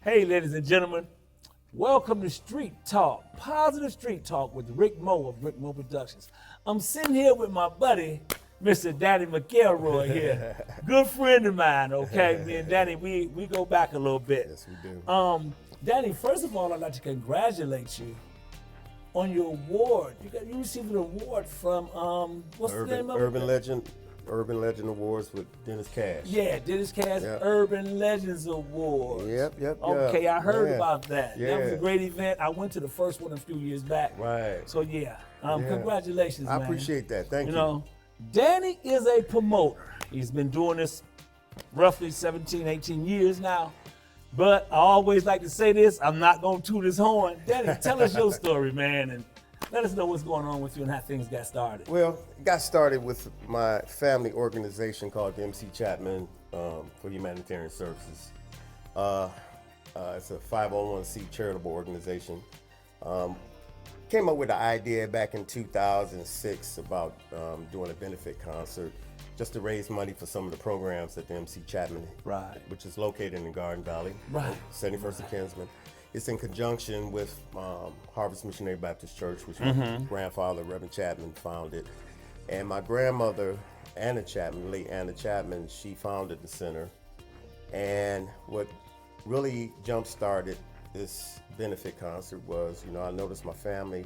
Hey, ladies and gentlemen, welcome to Street Talk, Positive Street Talk with Rick Moe of Rick Moe Productions. I'm sitting here with my buddy, Mr. Danny McElroy here. Good friend of mine, okay? Me and Danny, we go back a little bit. Yes, we do. Danny, first of all, I'd like to congratulate you on your award. You received an award from, what's the name of it? Urban Legend Awards with Dennis Cash. Yeah, Dennis Cash Yep. Urban Legends Awards. Yep. Okay, I heard Yeah. about that. Yeah. That was a great event. I went to the first one a few years back. Right. So yeah, Yeah. congratulations, I man. appreciate that. Thank you. You know, Danny is a promoter. He's been doing this roughly 17, 18 years now. But I always like to say this, I'm not going to toot his horn. Danny, tell us your story, man, and let us know what's going on with you and how things got started. Well, it got started with my family organization called the MC Chapman for Humanitarian Services. It's a 501c charitable organization. Came up with the idea back in 2006 about doing a benefit concert just to raise money for some of the programs at the MC Chapman, Right. which is located in the Garden Valley, Right. 71st and Kinsman. It's in conjunction with Harvest Missionary Baptist Church, which my grandfather, Reverend Chapman, founded. And my grandmother, Anna Chapman, late Anna Chapman, she founded the center. And what really jump-started this benefit concert was, I noticed my family,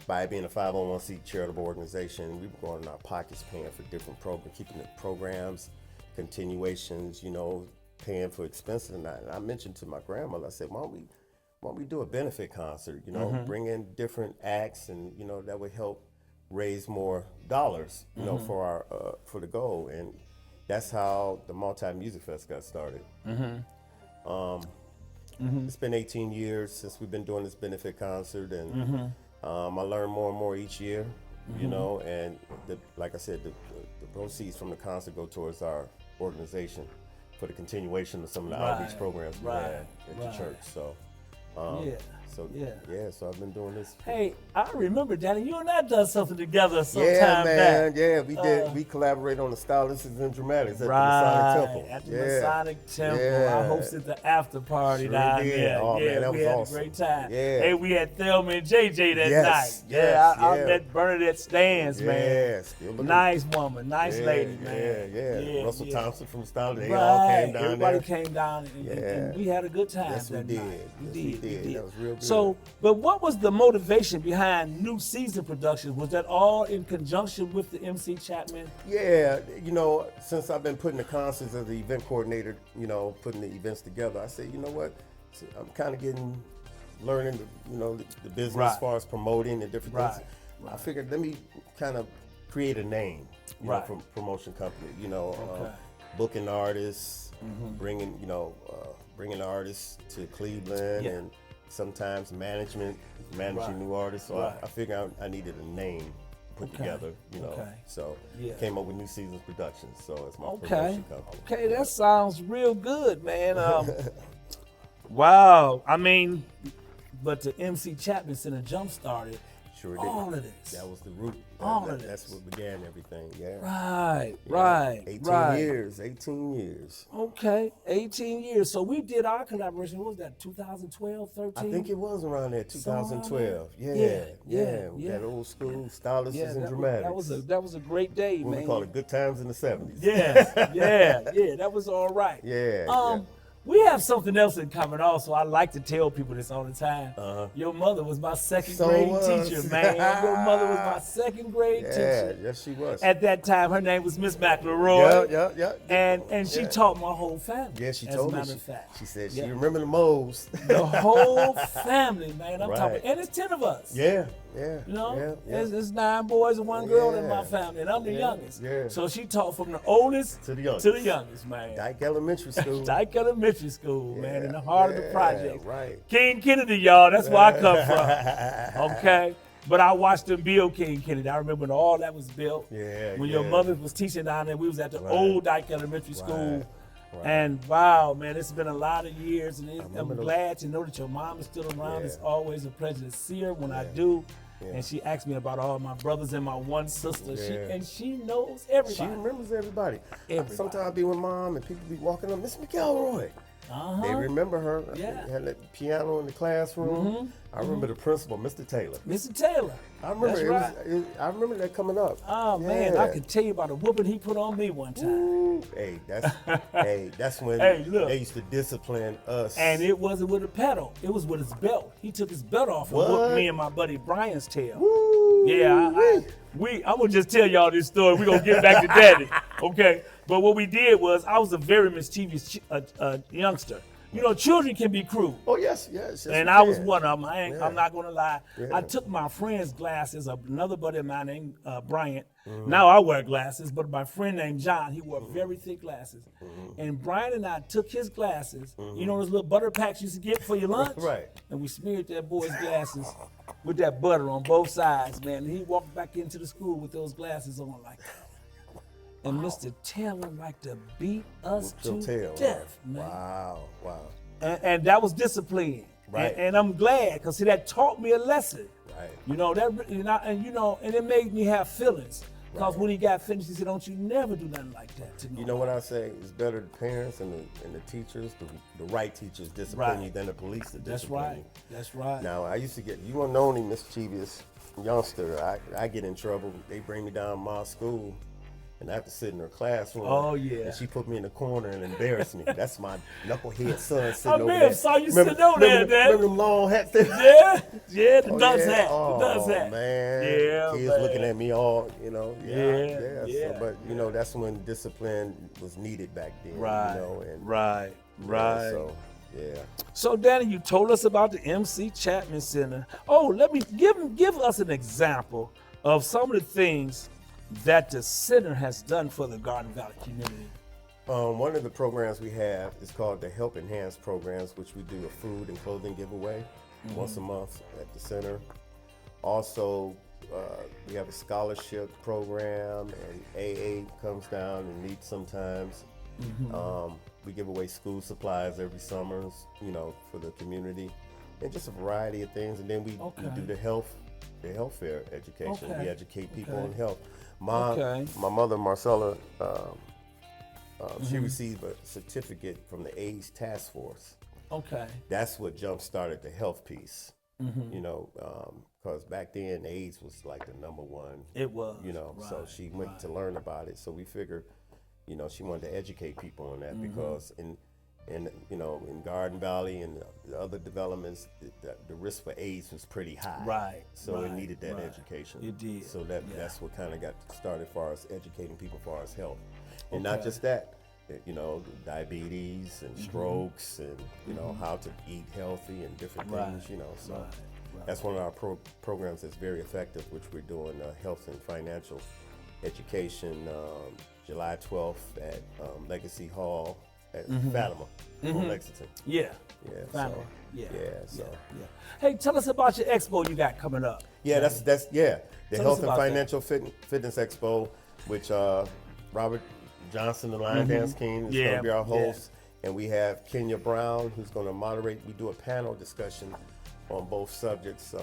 by being a 501c charitable organization, we were going in our pockets paying for different programs, keeping the programs, continuations, paying for expenses. And I mentioned to my grandmother, I said, why don't we do a benefit concert, bring in different acts, and, that would help raise more dollars, for our, for the goal. And that's how the Multi-Music Fest got started. It's been 18 years since we've been doing this benefit concert, and I learn more and more each year, and like I said, the proceeds from the concert go towards our organization for the continuation of some of the outreach programs we had at the church. So, so I've been doing this. Hey, I remember, Danny, you and I done something together sometime Yeah, man. back. Yeah, we did. We collaborated on the Stylists and Dramatics at the Right, Masonic Temple. at the Masonic Temple. Yeah. I hosted the after party Sure down did. there. Oh, yeah, man, that we was had awesome. a great time. Yeah. Hey, we had Thelma and JJ that Yes, night. yes, I yeah. met Bernadette Stans, man. Yeah, still looking- Nice woman, nice lady, man. Yeah. Russell Thompson from Stylists, they Right. all came down Everybody there. came down and we had a good time. Yes, we that did. night. Yes, we did. That was real good. So, but what was the motivation behind New Season Productions? Was that all in conjunction with the MC Chapman? Yeah, since I've been putting the concerts as the event coordinator, putting the events together, I said, you know what? So I'm kind of learning, the business Right. as far as promoting and different Right. things. I figured let me kind of create a name, Right. from promotion company, Okay. booking artists, bringing artists to Cleveland, Yeah. and sometimes managing Right. new artists. So Right. I figured I needed a name put together, Okay. So Yeah. came up with New Seasons Productions. So it's my Okay. promotion company. Okay, that sounds real good, man. Wow. I mean, but the MC Chapman Center jump started Sure did. all of this. That was the root. All of That's what began everything. Yeah. Right, Yeah. right, 18 right. years. 18 years. Okay, 18 years. So we did our collaboration. What was that, 2012, 13? I think it was around there, 2012. Yeah, With yeah. That old school Stylists and that Dramatics. that was a great day, What man. we call it, good times in the 70s. Yeah, that was all right. Yeah. We have something else in common also. I like to tell people this all the time. Your mother was my second So grade was. teacher, man. Your mother was my second grade teacher. Yes, she was. At that time, her name was Miss McElory. Yeah. And she taught my whole family. Yeah, she as told a me. matter of fact. She said she Yeah. remember the moles. The whole family, man. I'm Right. talking, and it's 10 of us. Yeah. You Yeah. It's 9 boys and 1 girl in my Yeah. family, and I'm the Yeah. youngest. Yeah. So she taught from the oldest To the youngest. man. Dyke Elementary School. Dyke Elementary School, man, in the heart of the Yeah, project. right. King Kennedy, y'all, that's where I come from. Okay? But I watched them build King Kennedy. I remember when all that was built. Yeah, When your yeah. mother was teaching down there, we was at the Right. old Dyke Elementary School. Right. And wow, man, it's been a lot of years, and I'm remember those- glad to know that your mom is still around. Yeah. It's always a pleasure to see her when I Yeah. do. and she asked me about all my brothers and my one sister. Yeah. She knows everybody. She remembers everybody. Everybody. Sometimes I be with Mom and people be walking up, Miss McElroy. They remember her. Yeah. Had that piano in the classroom. I remember the principal, Mr. Taylor. Mr. Taylor. I remember That's I remember that coming up. Oh man, I can tell you about a whooping he put on me one time. Ooh, that's when Look. they used to discipline us. And it wasn't with a pedal; it was with his belt. He took his belt off and whooped me and my buddy Brian's tail. Woo, Yeah, I'm gonna just tell y'all this story. We're gonna get back to Daddy, okay? But what we did was, I was a very mischievous youngster. You know, children can be cruel. Oh yes. And I was one of them. I'm not gonna lie. I took my friend's glasses, another buddy of mine named Bryant. Now I wear glasses, but my friend named John, he wore very thick glasses. And Brian and I took his glasses, you know those little butter packs you used to get for your lunch? Right. And we smeared that boy's glasses with that butter on both sides, man. And he walked back into the school with those glasses on like that. And Mr. Taylor liked to beat us to death, man. Wow. And that was discipline. Right. And I'm glad, because see, that taught me a lesson. Right. You know, and it made me have feelings. Because when he got finished, he said, don't you never do nothing like that to me. You know what I say? It's better the parents and the teachers, the right teachers discipline you than the police to discipline you. That's right. Now, I used to get, you weren't the only mischievous youngster. I get in trouble. They bring me down to my school, and I have to sit in her classroom. Oh, yeah. And she put me in the corner and embarrassed me. That's my knucklehead son sitting I over may there. have saw you sitting over there, Dad. Remember them long hats? Yeah, the dunce hat. Oh, The dunce hat. Man. Yeah, Kids man. looking at me all, you know. Yeah. So, but, you know, that's when discipline was needed back then. Right. You know, and, Right. So, yeah. So, Danny, you told us about the MC Chapman Center. Oh, let me give us an example of some of the things that the center has done for the Garden Valley community. One of the programs we have is called the Help Enhance programs, which we do a food and clothing giveaway once a month at the center. Also, we have a scholarship program, and AA comes down and meets sometimes. We give away school supplies every summer, you know, for the community, and just a variety of things. And then we do the health fair education. We educate people on health. My mother, Marcella, she received a certificate from the AIDS Task Force. Okay. That's what jump-started the health piece. You know, because back then AIDS was like the number one. It was. You know, so she went to learn about it. So we figured, you know, she wanted to educate people on that because in you know, in Garden Valley and the other developments, the risk for AIDS was pretty high. Right. So it needed that education. It did. So that's what kind of got started as far as educating people as far as health. And not just that, you know, diabetes and strokes and, you know, how to eat healthy and different things, you know. So that's one of our programs that's very effective, which we're doing, health and financial education, July 12th at Legacy Hall at Fatima on Lexington. Yeah. So, Yeah. So. Hey, tell us about your expo you got coming up. Yeah, that's the Tell Health us and about Financial Fitness Expo, which Robert Johnson, the Lion Dance King, is going to be our host. And we have Kenya Brown, who's going to moderate. We do a panel discussion on both subjects.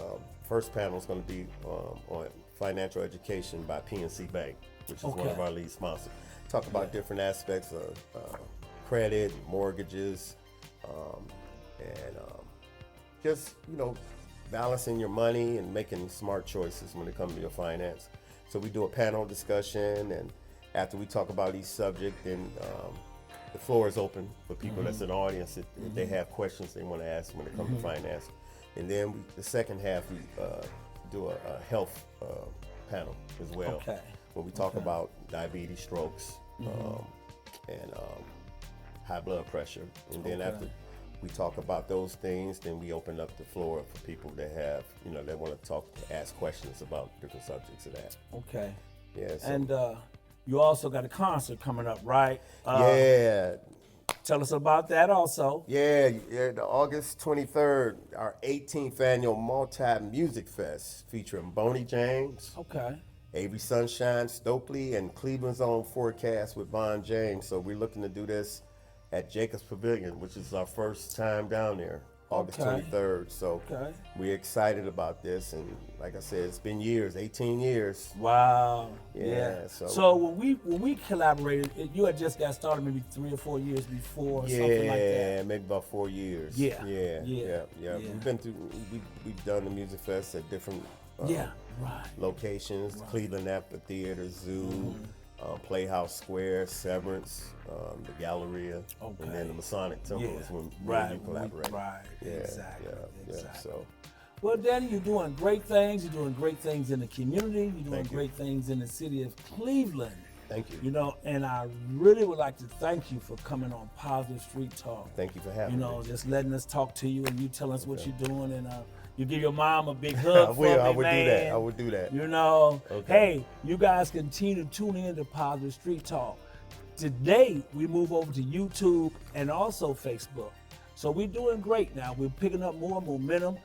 First panel is going to be on financial education by PNC Bank, which is one of our lead sponsors. Talk about different aspects of credit, mortgages, and just, you know, balancing your money and making smart choices when it comes to your finance. So we do a panel discussion, and after we talk about each subject, then the floor is open for people that's in the audience if they have questions they want to ask when it comes to finance. And then the second half, we do a health panel as well, where we talk about diabetes, strokes, and high blood pressure. And then after we talk about those things, then we open up the floor for people that have, you know, that want to ask questions about different subjects of that. Okay. Yeah. So, And you also got a concert coming up, right? Yeah. Tell us about that also. Yeah, the August 23rd, our 18th annual Multi-Music Fest featuring Boney James, Okay. Avery Sunshine, Stokely, and Cleveland's Own Forecast with Von James. So we're looking to do this at Jacobs Pavilion, which is our first time down there. August Okay. 23rd. So Okay. we're excited about this, and like I said, it's been years, 18 years. Wow. Yeah, So so- when we collaborated, you had just got started maybe 3 or 4 years before, or something like Yeah, that. maybe about 4 years. Yeah, Yeah, yeah, yeah, yeah. yeah. We've been through. We've done the music fest at different Yeah. Right. locations: Cleveland Amphitheater, Zoo, Playhouse Square, Severance, the Galleria, Okay. and then the Masonic Temple Yeah. is when Right. you collaborate. Right. Yeah, Exactly. yeah, Exactly. So Well, Danny, you're doing great things. You're doing great things in the community. You're doing Thank you. great things in the city of Cleveland. thank you. You know, and I really would like to thank you for coming on Positive Street Talk. Thank you for having You know, me. just letting us talk to you and you tell us what you're doing, and you give your mom a big I hug will. for me, I would man. do that. I would do that. You know, Okay. hey, you guys continue to tune in to Positive Street Talk. Today, we move over to YouTube and also Facebook. So we're doing great now. We're picking up more momentum.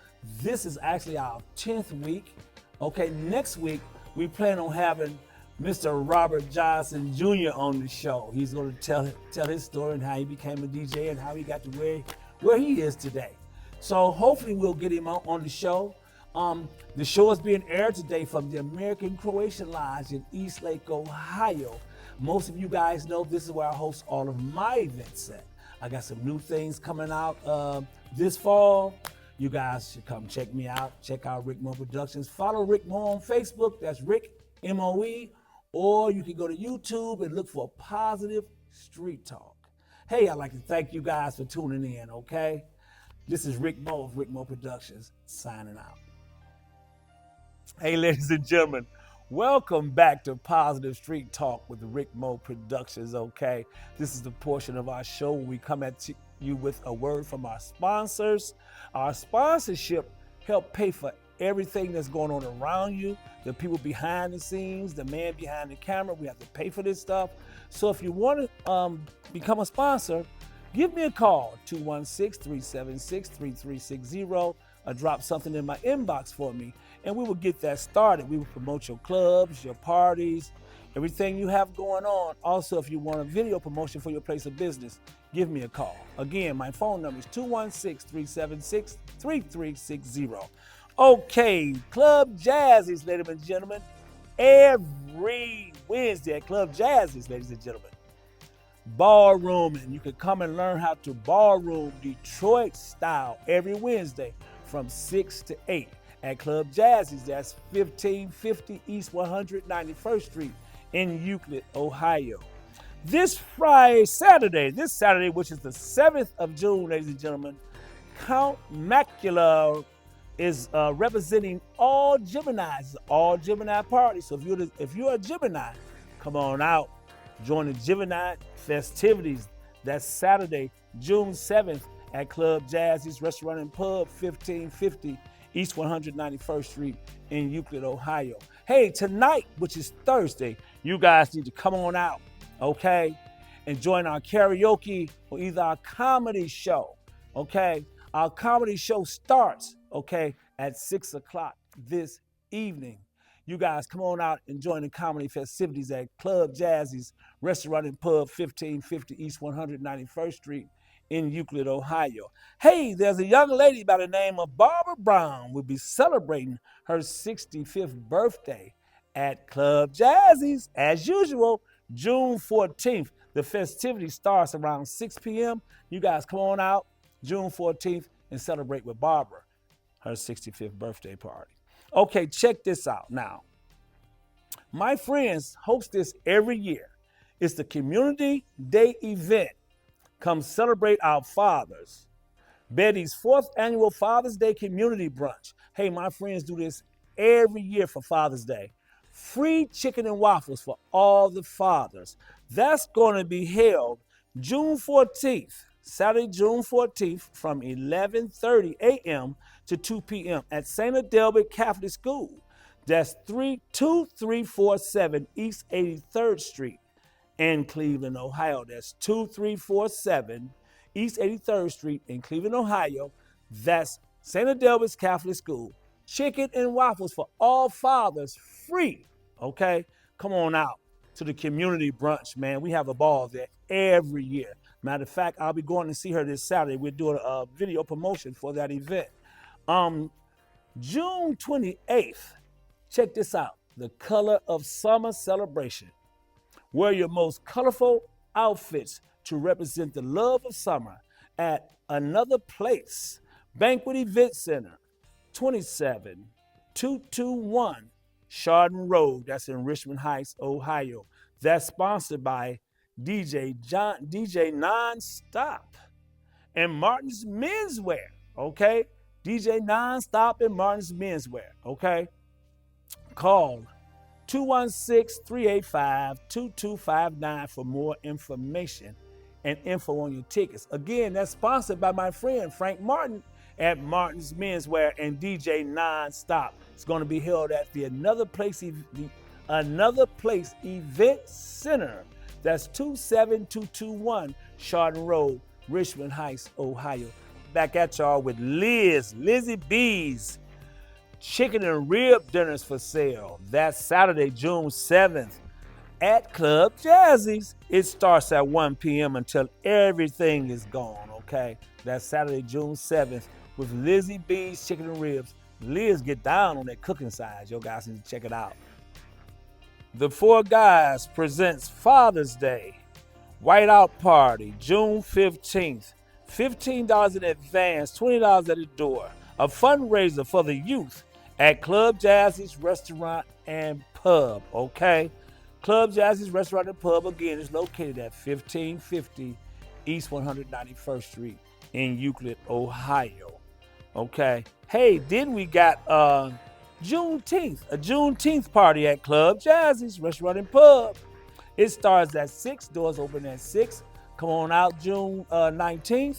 This is actually our 10th week. Okay, next week, we plan on having Mr. Robert Johnson Jr. on the show. He's going to tell his story and how he became a DJ and how he got to where he is today. So hopefully we'll get him on the show. The show is being aired today from the American Croatian Lodge in Eastlake, Ohio. Most of you guys know this is where I host all of my events at. I got some new things coming out this fall. You guys should come check me out. Check out Rick Mo Productions. Follow Rick Mo on Facebook. That's Rick M-O-E. Or you can go to YouTube and look for Positive Street Talk. Hey, I'd like to thank you guys for tuning in, okay? This is Rick Mo of Rick Mo Productions signing out. Hey, ladies and gentlemen, welcome back to Positive Street Talk with Rick Mo Productions, okay? This is the portion of our show where we come at you with a word from our sponsors. Our sponsorship help pay for everything that's going on around you, the people behind the scenes, the man behind the camera. We have to pay for this stuff. So if you want to become a sponsor, give me a call, 216-376-3360, or drop something in my inbox for me, and we will get that started. We will promote your clubs, your parties, everything you have going on. Also, if you want a video promotion for your place of business, give me a call. Again, my phone number is 216-376-3360. Okay, Club Jazzies, ladies and gentlemen, every Wednesday at Club Jazzies, ladies and gentlemen. Ballroom, and you can come and learn how to ballroom Detroit style every Wednesday from 6 to 8 at Club Jazzies. That's 1550 East 191st Street in Euclid, Ohio. This Saturday, which is the 7th of June, ladies and gentlemen, Count McElory is representing all Geminis, all Gemini parties. So if you're a Gemini, come on out. Join the Gemini festivities. That's Saturday, June 7th at Club Jazzy's Restaurant and Pub, 1550 East 191st Street in Euclid, Ohio. Hey, tonight, which is Thursday, you guys need to come on out, okay? And join our karaoke or either our comedy show, okay? Our comedy show starts, okay, at 6 o'clock this evening. You guys come on out and join the comedy festivities at Club Jazzy's Restaurant and Pub, 1550 East 191st Street in Euclid, Ohio. Hey, there's a young lady by the name of Barbara Brown will be celebrating her 65th birthday at Club Jazzy's, as usual, June 14th. The festivity starts around 6 p.m. You guys come on out June 14th and celebrate with Barbara, her 65th birthday party. Okay, check this out now. My friends host this every year. It's the Community Day event. Come celebrate our fathers. Betty's 4th annual Father's Day Community Brunch. Hey, my friends do this every year for Father's Day. Free chicken and waffles for all the fathers. That's going to be held June 14th, Saturday, June 14th, from 11:30 a.m. to 2 p.m. at St. Adelbert Catholic School. That's 2347 East 83rd Street in Cleveland, Ohio. That's 2347 East 83rd Street in Cleveland, Ohio. That's St. Adelbert's Catholic School. Chicken and waffles for all fathers, free, okay? Come on out to the community brunch, man. We have a ball there every year. Matter of fact, I'll be going to see her this Saturday. We're doing a video promotion for that event. June 28th, check this out. The Color of Summer Celebration. Wear your most colorful outfits to represent the love of summer at Another Place Banquet Event Center, 27221 Chardon Road. That's in Richmond Heights, Ohio. That's sponsored by DJ Nonstop and Martin's Menswear. Okay, DJ Nonstop and Martin's Menswear. Okay, call 216-385-2259 for more information and info on your tickets. Again, that's sponsored by my friend Frank Martin at Martin's Menswear and DJ Nonstop. It's going to be held at the Another Place Event Center. That's 27221 Chardon Road, Richmond Heights, Ohio. Back at y'all with Lizzie B's chicken and rib dinners for sale. That's Saturday, June 7th at Club Jazzy's. It starts at 1 p.m. until everything is gone, okay? That's Saturday, June 7th with Lizzie B's chicken and ribs. Liz get down on that cooking side. Yo guys need to check it out. The Four Guys presents Father's Day Whiteout Party, June 15th. $15 in advance, $20 at the door. A fundraiser for the youth at Club Jazzy's Restaurant and Pub, okay? Club Jazzy's Restaurant and Pub, again, is located at 1550 East 191st Street in Euclid, Ohio, okay? Hey, then we got Juneteenth, a Juneteenth party at Club Jazzy's Restaurant and Pub. It starts at 6, doors open at 6. Come on out June 19th.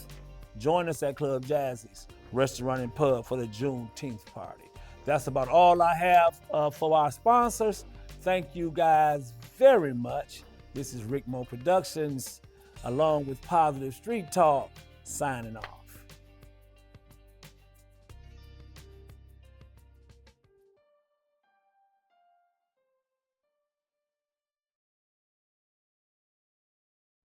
Join us at Club Jazzy's Restaurant and Pub for the Juneteenth party. That's about all I have for our sponsors. Thank you guys very much. This is Rick Mo Productions, along with Positive Street Talk, signing off.